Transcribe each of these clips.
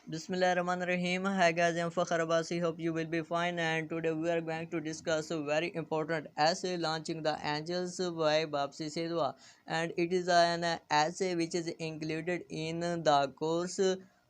Bismillahirrahmanirrahim. Hi guys, I'm Fakhar Abbasi. Hope you will be fine. And today we are going to discuss a very important essay launching the angels by Bapsi Sedwa. And it is an essay which is included in the course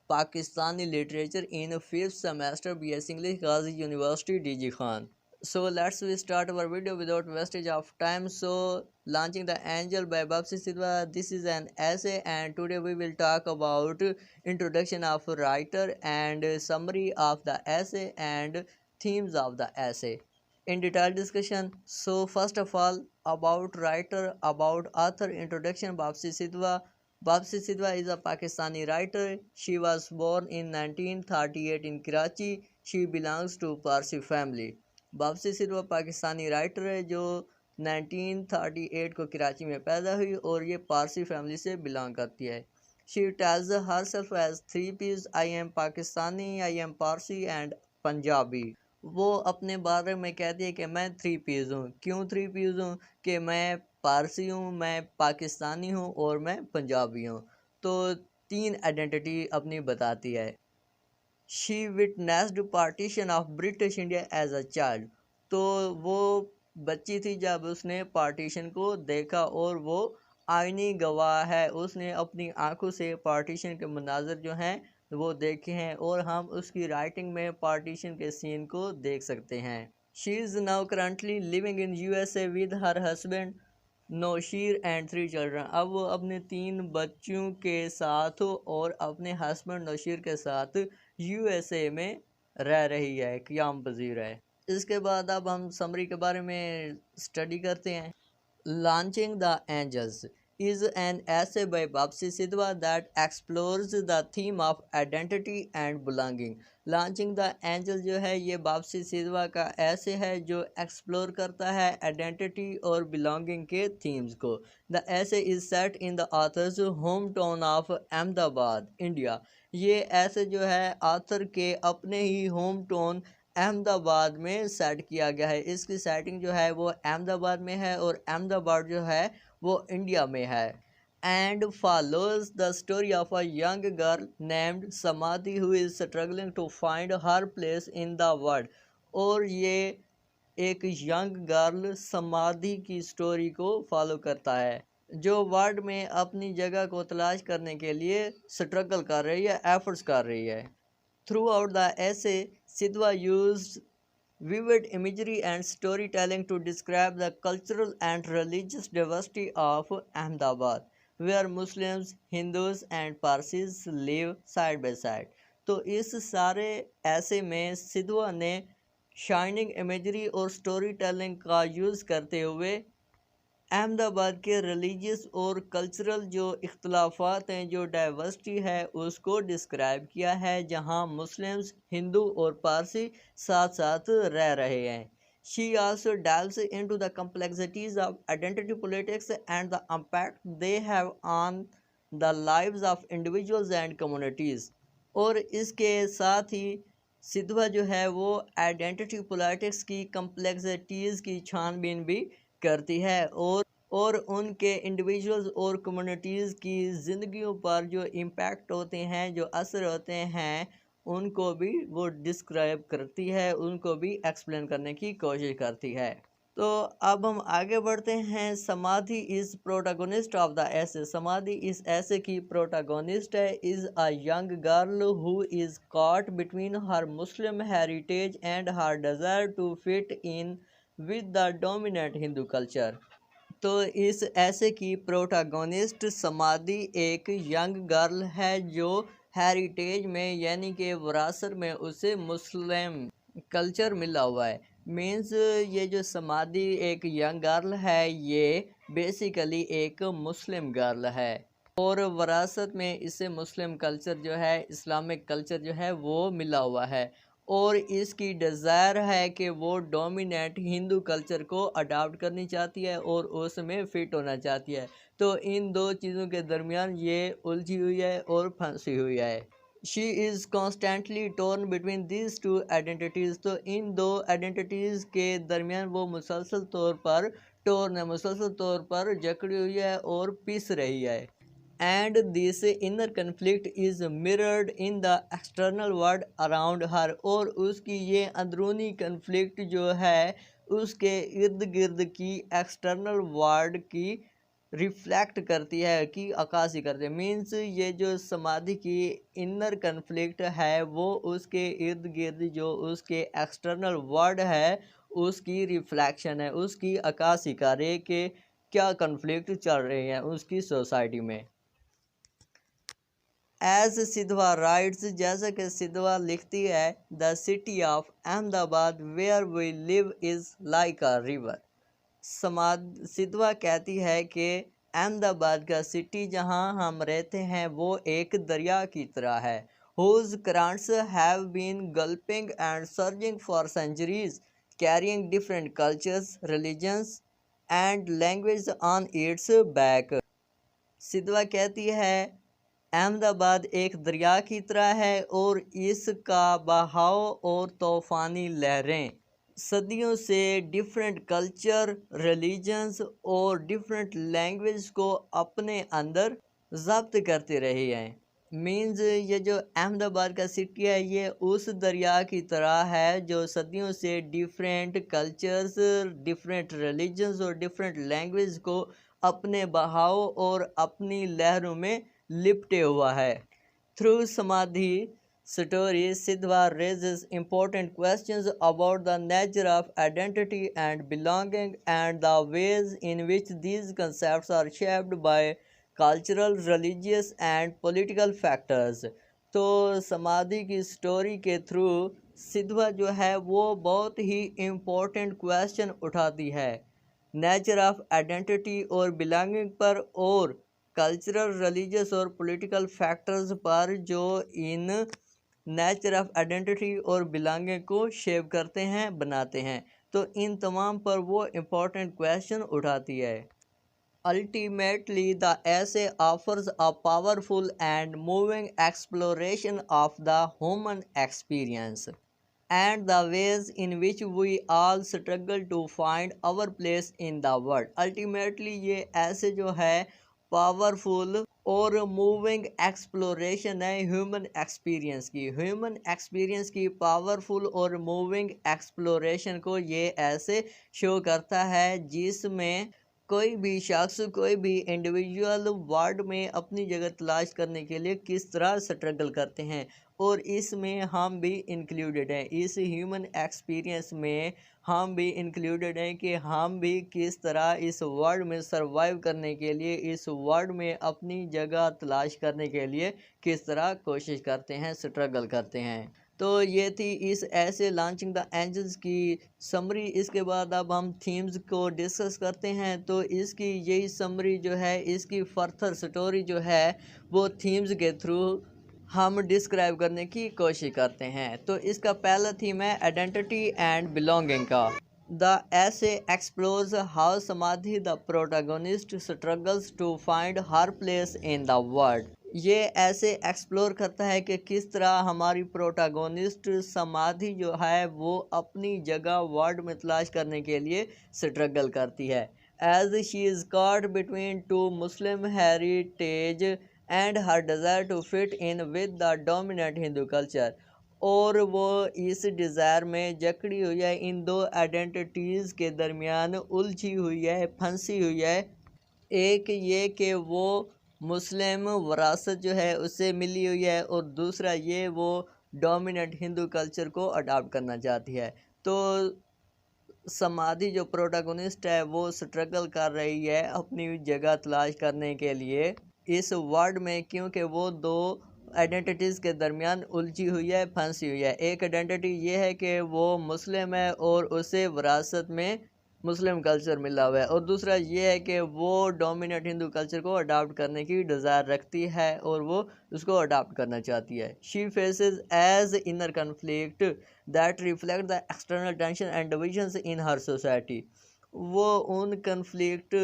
Pakistani Literature in 5th semester BS English Ghazi University DG Khan. So let's we start our video without wastage of time. So launching the angel by Bapsi Sidwa. This is an essay and today we will talk about introduction of writer and summary of the essay and themes of the essay in detailed discussion. So first of all, about writer, about author, introduction. Bapsi Sidwa. Bapsi Sidwa is a Pakistani writer. She was born in 1938 in Karachi. She belongs to Parsi family. Bapsi सिर्फ Pakistani writer है जो 1938 को कराची में पैदा हुई और ये Parsi family से बिलोंग करती है. She tells herself as three piece. I am Pakistani, I am Parsi and Punjabi. वो अपने बारे में कहती है कि मैं थ्री पीस हूँ. क्यों थ्री पीस हूँ? कि मैं पारसी हूँ, मैं पाकिस्तानी हूँ और मैं पंजाबी हूँ. तो तीन आइडेंटिटी अपनी बताती है. She witnessed partition of British India as a child. तो वो बच्ची थी जब उसने पार्टीशन को देखा और वो आईनी गवाह है. उसने अपनी आंखों से पार्टीशन के मनाजर जो हैं वो देखे हैं और हम उसकी राइटिंग में पार्टीशन के सीन को देख सकते हैं. She is now currently living in USA with her husband Naushir and three children. अब वो अपने तीन बच्चों के साथ और अपने हस्बैंड नौशीर के साथ USA में रह रही है, क़याम पज़ीर है. इसके बाद अब हम समरी के बारे में स्टडी करते हैं. Launching the angels is an essay by Bapsi Sidwa that explores the theme of identity and belonging. Launching the Angel जो है ये बापसी सिदवा का ऐसे है जो एक्सप्लोर करता है आइडेंटिटी और बिलोंगिंग के थीम्स को. द ऐसे is set in the author's home town of Ahmedabad, India. ये ऐसे जो है ऑथर के अपने ही होम टाउन अहमदाबाद में सेट किया गया है. इसकी सेटिंग जो है वो अहमदाबाद में है और अहमदाबाद जो है वो इंडिया में है. And follows the story of a young girl named Samadhi who is struggling to find her place in the world. और ये एक यंग गर्ल समाधि की स्टोरी को फॉलो करता है जो वर्ल्ड में अपनी जगह को तलाश करने के लिए स्ट्रगल कर रही है, एफर्ट्स कर रही है. थ्रू आउट द ऐसे सिदवा used vivid imagery and storytelling to describe the cultural and religious diversity of Ahmedabad, where Muslims, Hindus and Parsis live side by side. तो इस सारे ऐसे में सिदवा ने शाइनिंग इमेजरी और स्टोरी टेलिंग का यूज़ करते हुए अहमदाबाद के रिलीजियस और कल्चरल जो इख्तलाफात हैं, जो डाइवर्सिटी है, उसको डिस्क्राइब किया है जहां मुस्लिम्स, हिंदू और पारसी साथ साथ रह रहे हैं. She also delves into the complexities of identity politics and the impact they have on the lives of individuals and communities. और इसके साथ ही सिदवा जो है वो आइडेंटिटी पॉलिटिक्स की कम्प्लेक्सिटीज़ की छानबीन भी करती है और उनके इंडिविजुअल्स और कम्युनिटीज़ की ज़िंदगियों पर जो इम्पैक्ट होते हैं, जो असर होते हैं, उनको भी वो डिस्क्राइब करती है, उनको भी एक्सप्लेन करने की कोशिश करती है. तो अब हम आगे बढ़ते हैं. समाधि इज़ प्रोटागोनिस्ट ऑफ द ऐसे. समाधि इस ऐसे की प्रोटागोनिस्ट है. Is a young girl who is caught between her Muslim heritage and her desire to fit in with the dominant Hindu culture. तो इस ऐसे की प्रोटागोनिस्ट समाधि एक यंग गर्ल है जो हेरिटेज में यानी कि विरासत में उसे मुस्लिम कल्चर मिला हुआ है. मीन्स ये जो समाधि एक यंग गर्ल है ये बेसिकली एक मुस्लिम गर्ल है और विरासत में इसे मुस्लिम कल्चर जो है, इस्लामिक कल्चर जो है वो मिला हुआ है और इसकी डिज़ायर है कि वो डोमिनेंट हिंदू कल्चर को अडॉप्ट करनी चाहती है और उसमें फ़िट होना चाहती है. तो इन दो चीज़ों के दरमियान ये उलझी हुई है और फंसी हुई है. She is constantly torn between these two identities. तो इन दो आइडेंटिटीज़ के दरमियान वो मुसलसल तौर पर टोर्न है, मुसलसल तौर पर जकड़ी हुई है और पिस रही है. and this inner conflict is mirrored in the external world around her। और उसकी ये अंदरूनी कन्फ्लिक्ट जो है उसके इर्द गिर्द की एक्सटर्नल वर्ल्ड की रिफ्लेक्ट करती है, कि अक्कासी करती है। मीन्स ये जो समाधि की इनर कन्फ्लिक्ट है वो उसके इर्द गिर्द जो उसके एक्सटर्नल वर्ल्ड है उसकी रिफ्लेक्शन है, उसकी अक्कासी कर रही है कि क्या कन्फ्लिक्ट चल रहे हैं उसकी सोसाइटी में। एज सिद्धवा राइट्स, जैसा कि सिद्धवा लिखती है, the city of Ahmedabad where we live is like a river. Sidhwa कहती है कि अहमदाबाद का सिटी जहां हम रहते हैं वो एक दरिया की तरह है। whose currents have been gulping and surging for centuries, carrying different cultures, religions and languages on its back। सिद्धवा कहती है अहमदाबाद एक दरिया की तरह है और इसका बहाव और तूफ़ानी लहरें सदियों से डिफरेंट कल्चर, रिलीजन्स और डिफरेंट लैंग्वेज को अपने अंदर ज़ब्त करते रहे हैं। मीन्स ये जो अहमदाबाद का सिटी है ये उस दरिया की तरह है जो सदियों से डिफरेंट कल्चर्स, डिफरेंट रिलीजन्स और डिफरेंट लैंग्वेज को अपने बहाव और अपनी लहरों में लिपटे हुआ है। थ्रू समाधि story, Siddhva raises important questions about the nature of identity and belonging and the ways in which these concepts are shaped by cultural, religious and political factors। तो समाधि की स्टोरी के थ्रू सिद्धवा जो है वो बहुत ही इम्पोर्टेंट क्वेश्चन उठाती है नेचर ऑफ आइडेंटिटी और बिलोंगिंग पर और कल्चरल, रिलीजियस और पॉलिटिकल फैक्टर्स पर जो इन नेचर ऑफ आइडेंटिटी और बिलोंगिंग को शेप करते हैं, बनाते हैं। तो इन तमाम पर वो इम्पोर्टेंट क्वेश्चन उठाती है। Ultimately the essay offers a powerful and moving exploration of the human experience and the ways in which we all struggle to find our place in the world। Ultimately ये ऐसे जो है powerful और moving exploration है human experience की powerful और moving exploration को ये ऐसे शो करता है जिसमें कोई भी शख्स, कोई भी इंडिविजुअल वर्ल्ड में अपनी जगह तलाश करने के लिए किस तरह स्ट्रगल करते हैं और इसमें हम भी इंक्लूडेड हैं। इस ह्यूमन एक्सपीरियंस में हम भी इंक्लूडेड हैं कि हम भी किस तरह इस वर्ल्ड में सरवाइव करने के लिए, इस वर्ल्ड में अपनी जगह तलाश करने के लिए किस तरह कोशिश करते हैं, स्ट्रगल करते हैं। तो ये थी इस ऐसे लॉन्चिंग द एंजल्स की समरी। इसके बाद अब हम थीम्स को डिस्कस करते हैं। तो इसकी यही समरी जो है, इसकी फर्दर स्टोरी जो है वो थीम्स के थ्रू हम डिस्क्राइब करने की कोशिश करते हैं। तो इसका पहला थीम है आइडेंटिटी एंड बिलोंगिंग का। The essay explores how Samadhi the protagonist struggles to find her place in the world. ये ऐसे एक्सप्लोर करता है कि किस तरह हमारी प्रोटैगनिस्ट समाधि जो है वो अपनी जगह वर्ल्ड में तलाश करने के लिए स्ट्रगल करती है। As she is caught between two Muslim heritage and her desire to fit in with the dominant Hindu culture. और वो इस डिज़ायर में जकड़ी हुई है, इन दो आइडेंटिटीज़ के दरमियान उलझी हुई है, फंसी हुई है। एक ये कि वो मुस्लिम विरासत जो है उससे मिली हुई है और दूसरा ये वो डोमिनेंट हिंदू कल्चर को अडॉप्ट करना चाहती है। तो समाधि जो प्रोटैगनिस्ट है वो स्ट्रगल कर रही है अपनी जगह तलाश करने के लिए इस वर्ल्ड में, क्योंकि वो दो आइडेंटिटीज़ के दरमियान उलझी हुई है, फंसी हुई है। एक आइडेंटिटी ये है कि वो मुस्लिम है और उसे विरासत में मुस्लिम कल्चर मिला हुआ है, और दूसरा ये है कि वो डोमिनेंट हिंदू कल्चर को अडॉप्ट करने की डिज़ायर रखती है और वो उसको अडॉप्ट करना चाहती है। She faces as inner conflict that reflect the external tension and divisions in her society. वो उन कन्फ्लिक्ट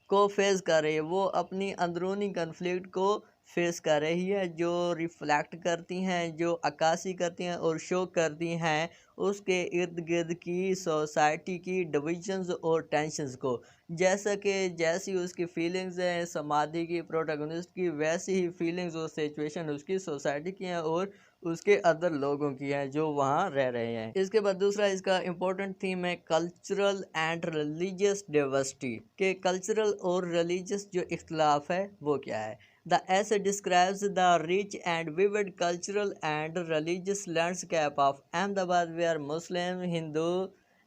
को फेस कर रही है, वो अपनी अंदरूनी कन्फ्लिक्ट को फेस कर रही है, जो रिफ्लेक्ट करती हैं, जो अक्कासी करती हैं और शो करती हैं उसके इर्द गिर्द की सोसाइटी की डिविजन्स और टेंशन्स को। जैसा कि जैसी उसकी फीलिंग्स हैं समाधि की प्रोटैगनिस्ट की, वैसी ही फीलिंग्स और सिचुएशन उसकी सोसाइटी की हैं और उसके अदर लोगों की हैं जो वहाँ रह रहे हैं। इसके बाद दूसरा इसका इम्पोर्टेंट थीम है कल्चरल एंड रिलीजियस डाइवर्सिटी, के कल्चरल और रिलीजियस जो इख्तलाफ है वो क्या है। The essay describes the rich and vivid cultural and religious landscape of Ahmedabad where Muslim, Hindu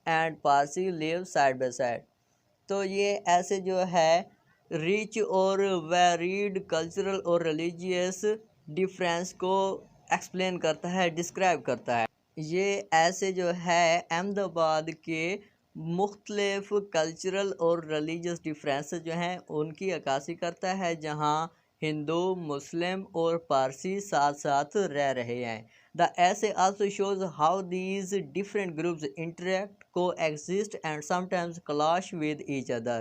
and Parsi live side by side। तो ये ऐसे जो है रिच और वेरीड कल्चरल और रिलीजियस डिफरेंस को एक्सप्लेन करता है, डिस्क्राइब करता है। ये ऐसे जो है अहमदाबाद के मुख्तलिफ कल्चरल और रिलीजियस डिफरेंस जो हैं उनकी अक्कासी करता है, जहाँ हिंदू, मुस्लिम और पारसी साथ साथ रह रहे हैं। The essay also shows how these different groups interact, coexist and sometimes clash with each other।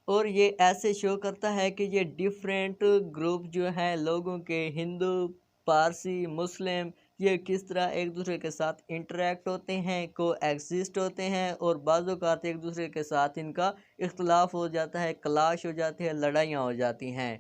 और ये ऐसे शो करता है कि ये डिफरेंट ग्रुप जो हैं लोगों के, हिंदू, पारसी, मुस्लिम, ये किस तरह एक दूसरे के साथ इंटरेक्ट होते हैं, को एग्जिस्ट होते हैं और बाज़ औक़ात एक दूसरे के साथ इनका इख्तलाफ हो जाता है, क्लाश हो जाती है, लड़ाइयाँ हो जाती हैं।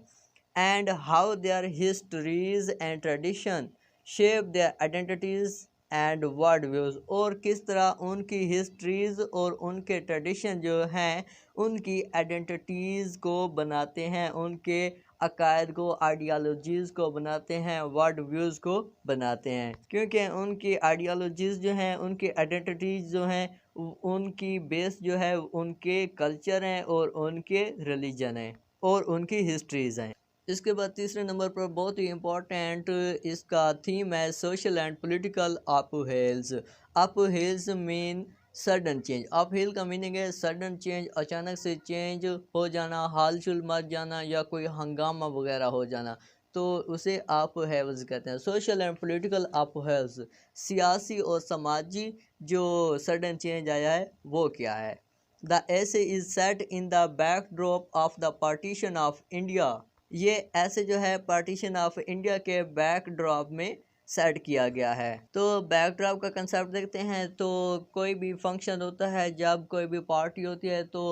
And how their histories and tradition shape their identities and world views, और किस तरह उनकी हिस्ट्रीज़ और उनके ट्रेडिशन जो हैं उनकी आइडेंटिटीज़ को बनाते हैं, उनके अकायद को, आइडियालॉजीज़ को बनाते हैं, वर्ल्ड व्यूज़ को बनाते हैं। क्योंकि उनकी आइडियालॉजीज़ जो हैं, उनकी आइडेंटिटीज़ जो हैं, उनकी बेस जो है उनके कल्चर हैं और उनके रिलीजन हैं और उनकी हिस्ट्रीज़ हैं। इसके बाद तीसरे नंबर पर बहुत ही इम्पोर्टेंट इसका थीम है social and political upheavals. Upheavals mean sudden change. Uphill का मीनिंग है सडन चेंज, अचानक से चेंज हो जाना, हालचुल मच जाना या कोई हंगामा वगैरह हो जाना, तो उसे अपहेल्स कहते हैं। सोशल एंड पॉलिटिकल अपहेल्स, सियासी और समाजी जो सडन चेंज आया है वो क्या है। The essay is set in the backdrop of the partition of India. ये ऐसे जो है पार्टीशन ऑफ इंडिया के बैकड्रॉप में सेट किया गया है। तो बैकड्रॉप का कंसेप्ट देखते हैं, तो कोई भी फंक्शन होता है, जब कोई भी पार्टी होती है तो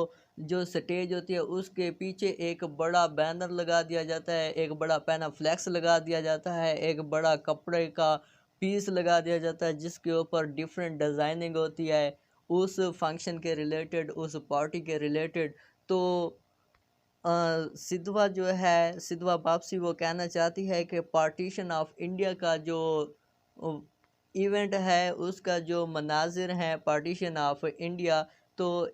जो स्टेज होती है उसके पीछे एक बड़ा बैनर लगा दिया जाता है, एक बड़ा पैनाफ्लेक्स लगा दिया जाता है, एक बड़ा कपड़े का पीस लगा दिया जाता है जिसके ऊपर डिफरेंट डिज़ाइनिंग होती है उस फंक्शन के रिलेटेड, उस पार्टी के रिलेटेड। तो सिद्धवा जो है, सिद्धवा वापसी वो कहना चाहती है कि पार्टीशन ऑफ इंडिया का जो इवेंट है उसका जो मनाजिर हैं पार्टीशन ऑफ इंडिया, तो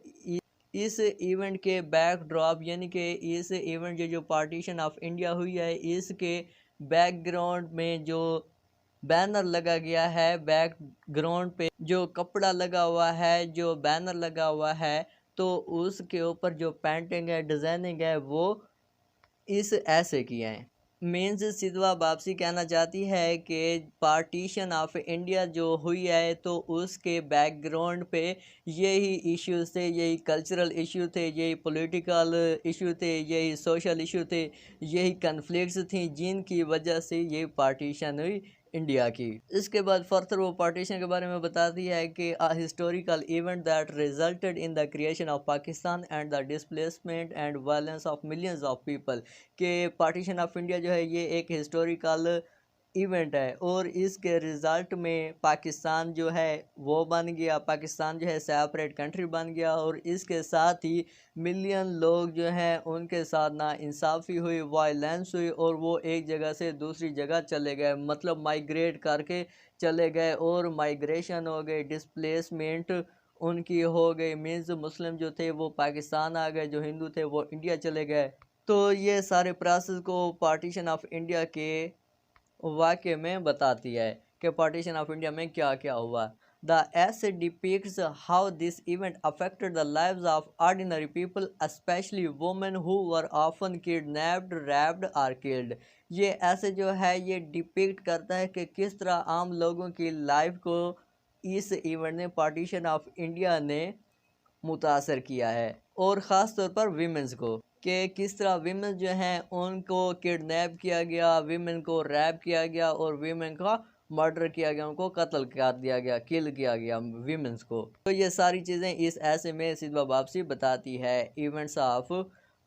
इस इवेंट के बैकड्रॉप यानी कि इस इवेंट जो पार्टीशन ऑफ इंडिया हुई है इसके बैकग्राउंड में जो बैनर लगा गया है, बैकग्राउंड पे जो कपड़ा लगा हुआ है, जो बैनर लगा हुआ है, तो उसके ऊपर जो पेंटिंग है, डिज़ाइनिंग है, वो इस ऐसे की है। मीन्स सिद्धवा वापसी कहना चाहती है कि पार्टीशन ऑफ इंडिया जो हुई है तो उसके बैकग्राउंड पे यही इश्यूज थे, यही कल्चरल इशू थे, यही पॉलिटिकल इशू थे, यही सोशल इशू थे, यही कन्फ्लिक्ट्स थी जिनकी वजह से ये पार्टीशन हुई इंडिया की। इसके बाद फर्दर वो पार्टीशन के बारे में बताती है कि a historical event that resulted in the creation of Pakistan and the displacement and violence of millions of people, के पार्टीशन ऑफ इंडिया जो है ये एक हिस्टोरिकल इवेंट है और इसके रिज़ल्ट में पाकिस्तान जो है वो बन गया, पाकिस्तान जो है सेपरेट कंट्री बन गया और इसके साथ ही मिलियन लोग जो हैं उनके साथ ना इंसाफ़ी हुई, वायलेंस हुई और वो एक जगह से दूसरी जगह चले गए, मतलब माइग्रेट करके चले गए और माइग्रेशन हो गई, डिस्प्लेसमेंट उनकी हो गई। मीन्स मुस्लिम जो थे वो पाकिस्तान आ गए, जो हिंदू थे वो इंडिया चले गए। तो ये सारे प्रोसेस को पार्टीशन ऑफ इंडिया के वाक़े में बताती है कि पार्टीशन ऑफ इंडिया में क्या क्या हुआ। The essay depicts how this event affected the lives of ordinary people, especially women who were often kidnapped, raped or killed। ये ऐसे जो है ये डिपिक्ट करता है कि किस तरह आम लोगों की लाइफ को इस इवेंट ने, पार्टीशन ऑफ इंडिया ने मुतासर किया है और ख़ास तौर पर वीमेंस को। कि किस तरह वीमेन जो हैं उनको किडनैप किया गया, वीमेन को रैप किया गया और वीमेन का मर्डर किया गया, उनको कत्ल कर दिया गया, किल किया गया वीमेंस को। तो ये सारी चीज़ें इस ऐसे में सिद्वा वापसी बताती है इवेंट्स ऑफ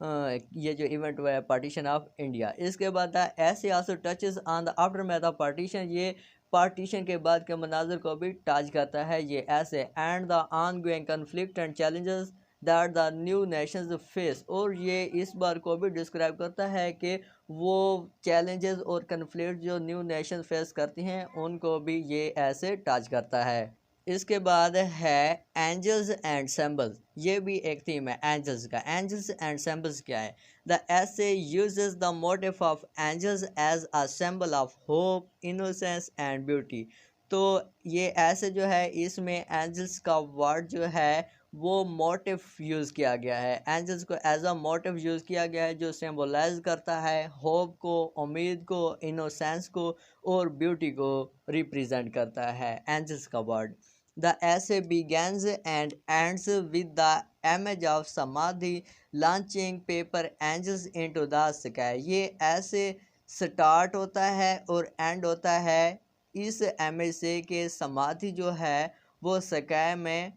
ये जो इवेंट हुआ है पार्टीशन ऑफ इंडिया। इसके बाद ऐसे also touches on the after math of partition, ये पार्टीशन के बाद के मनाजर को भी टच करता है ये ऐसे, and the on going conflict and challenges that the new Nations face, और ये इस बार को भी डिस्क्राइब करता है कि वो चैलेंजेस और कन्फ्लिक्ट जो न्यू नेशन फेस करती हैं उनको भी ये ऐसे टच करता है। इसके बाद है एंजल्स एंड सिंबल्स, ये भी एक थीम है एंजल्स का। एंजल्स एंड सिंबल्स क्या है? The essay uses the motive of angels as a symbol of hope, innocence and beauty. तो ये ऐसे जो है इसमें एंजल्स का वर्ड जो है वो मोटिव यूज़ किया गया है, एंजल्स को एज अ मोटिव यूज़ किया गया है जो सिंबलाइज करता है होप को, उम्मीद को, इनोसेंस को और ब्यूटी को रिप्रेजेंट करता है एंजल्स का word. The essay begins and ends with the image of Samadhi launching paper angels into the sky। ये ऐसे स्टार्ट होता है और एंड होता है इस इमेज से कि समाधि जो है वो स्काई में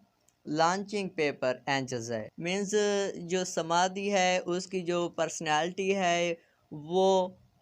लॉन्चिंग पेपर एंजल्स है। मीन्स जो समाधि है उसकी जो पर्सनैलिटी है वो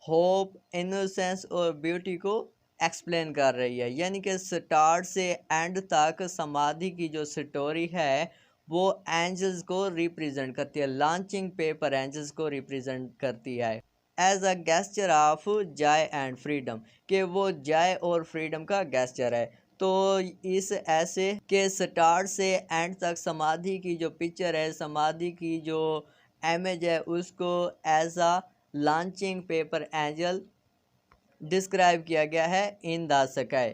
होप, इनोसेंस और ब्यूटी को एक्सप्लेन कर रही है, यानी कि स्टार्ट से एंड तक समाधि की जो स्टोरी है वो एंजल्स को रिप्रेजेंट करती है, लॉन्चिंग पेपर एंजल्स को रिप्रेजेंट करती है as a gesture of joy and freedom, कि वो जॉय और फ्रीडम का गेस्चर है। तो इस ऐसे के स्टार्ट से एंड तक समाधि की जो पिक्चर है, समाधि की जो इमेज है उसको as a launching paper angel describe किया गया है इन द स्काई,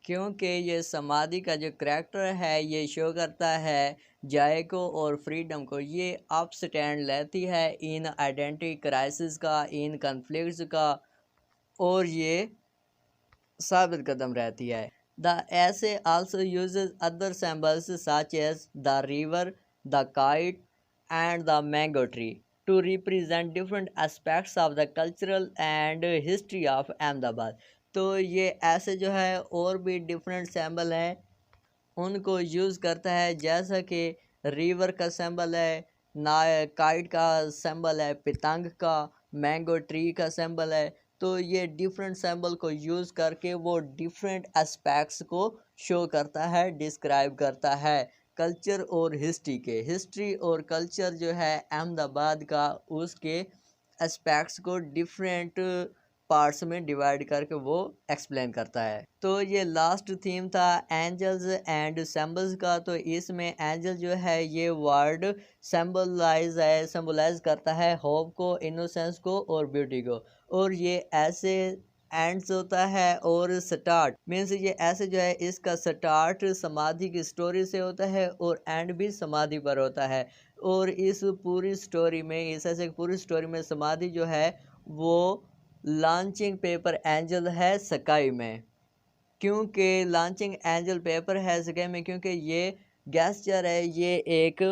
क्योंकि ये समाधि का जो करैक्टर है ये शो करता है जॉय को और फ्रीडम को। ये अप स्टैंड लेती है इन आइडेंटिटी क्राइसिस का, इन कन्फ्लिक्ट्स का, और ये साबित कदम रहती है। The essay also uses other symbols such as the river, the kite and the mango tree to represent different aspects of the cultural and history of Ahmedabad. तो ये ऐसे जो है और भी डिफरेंट सिंबल हैं उनको यूज़ करता है, जैसा कि रिवर का सिंबल है, ना काइट का सिंबल है, पतंग का, मैंगो ट्री का सिंबल है। तो ये डिफरेंट सिंबल को यूज़ करके वो डिफरेंट एस्पेक्ट्स को शो करता है, डिस्क्राइब करता है कल्चर और हिस्ट्री के। हिस्ट्री और कल्चर जो है अहमदाबाद का उसके एस्पेक्ट्स को डिफरेंट पार्ट्स में डिवाइड करके वो एक्सप्लेन करता है। तो ये लास्ट थीम था एंजल्स एंड सिंबल्स का। तो इसमें एंजल जो है ये वर्ड सिंबलाइज करता है होप को, इनोसेंस को और ब्यूटी को, और ये ऐसे एंड्स होता है और स्टार्ट मीन्स ये ऐसे जो है इसका स्टार्ट समाधि की स्टोरी से होता है और एंड भी समाधि पर होता है। और इस पूरी स्टोरी में, इस ऐसे पूरी स्टोरी में समाधि जो है वो लॉन्चिंग पेपर एंजल है स्काई में। क्योंकि लॉन्चिंग एंजल पेपर है स्काई में क्योंकि ये गेस्चर है, ये एक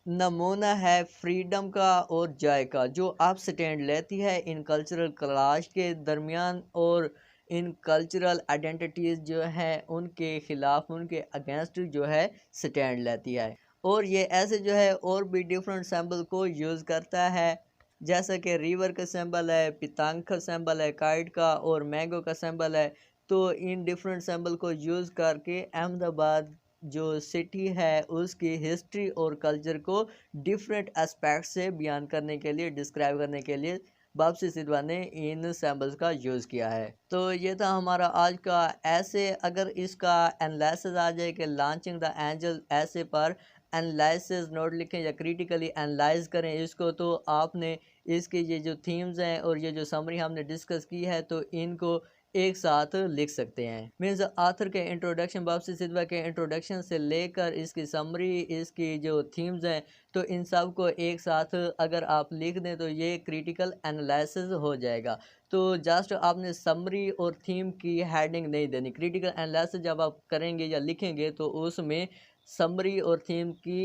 नमूना है फ्रीडम का और जॉय का, जो आप स्टैंड लेती है इन कल्चरल क्लैश के दरमियान और इन कल्चरल आइडेंटिटीज़ जो हैं उनके ख़िलाफ़, उनके अगेंस्ट जो है स्टैंड लेती है। और ये ऐसे जो है और भी डिफरेंट सिंबल को यूज़ करता है, जैसा कि रिवर का सिंबल है, पतंग का सिंबल है, काइट का और मैंगो का सिंबल है। तो इन डिफरेंट सिंबल को यूज़ करके अहमदाबाद जो सिटी है उसकी हिस्ट्री और कल्चर को डिफरेंट एस्पेक्ट से बयान करने के लिए, डिस्क्राइब करने के लिए वापसी सिद्वा ने इन सैम्बल्स का यूज़ किया है। तो ये था हमारा आज का ऐसे। अगर इसका एनालिसिस आ जाए कि लॉन्चिंग द एंजल ऐसे पर एनालिसिस नोट लिखें या क्रिटिकली एनालाइज करें इसको, तो आपने इसके ये जो थीम्स हैं और ये जो समरी हमने डिस्कस की है तो इनको एक साथ लिख सकते हैं। मीन्स आथर के इंट्रोडक्शन, वापसी सिद्वा के इंट्रोडक्शन से लेकर इसकी समरी, इसकी जो थीम्स हैं, तो इन सब को एक साथ अगर आप लिख दें तो ये क्रिटिकल एनालिसिस हो जाएगा। तो जस्ट आपने समरी और थीम की हेडिंग नहीं देनी। क्रिटिकल एनालिसिस जब आप करेंगे या लिखेंगे तो उसमें समरी और थीम की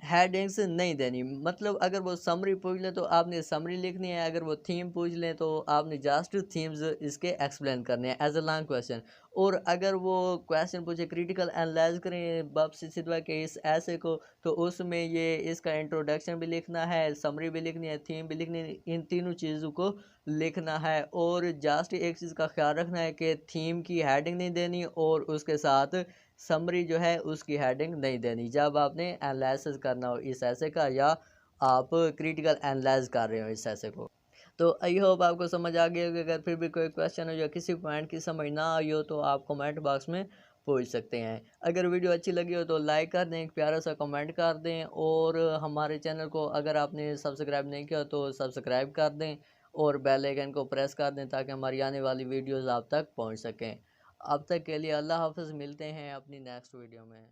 हेडिंग्स नहीं देनी, मतलब अगर वो समरी पूछ ले तो आपने समरी लिखनी है, अगर वो थीम पूछ लें तो आपने जस्ट थीम्स इसके एक्सप्लेन करने हैं एज अ लॉन्ग क्वेश्चन। और अगर वो क्वेश्चन पूछे क्रिटिकल एनालाइज करें वापसी सिद्वा के इस ऐसे को, तो उसमें ये इसका इंट्रोडक्शन भी लिखना है, समरी भी लिखनी है, थीम भी लिखनी है, इन तीनों चीज़ों को लिखना है। और जस्ट एक चीज़ का ख्याल रखना है कि थीम की हेडिंग नहीं देनी और उसके साथ समरी जो है उसकी हेडिंग नहीं देनी जब आपने एनालिसिस करना हो इस ऐसे का, या आप क्रिटिकल एनालाइज कर रहे हो इस ऐसे को। तो आई होप आपको समझ आ गया होगा। अगर फिर भी कोई क्वेश्चन हो या किसी पॉइंट की समझ ना आई हो तो आप कमेंट बॉक्स में पूछ सकते हैं। अगर वीडियो अच्छी लगी हो तो लाइक कर दें, एक प्यारा सा कमेंट कर दें, और हमारे चैनल को अगर आपने सब्सक्राइब नहीं किया तो सब्सक्राइब कर दें और बेल आइकन को प्रेस कर दें ताकि हमारी आने वाली वीडियोज़ आप तक पहुँच सकें। अब तक के लिए अल्लाह हाफ़िज़, मिलते हैं अपनी नेक्स्ट वीडियो में।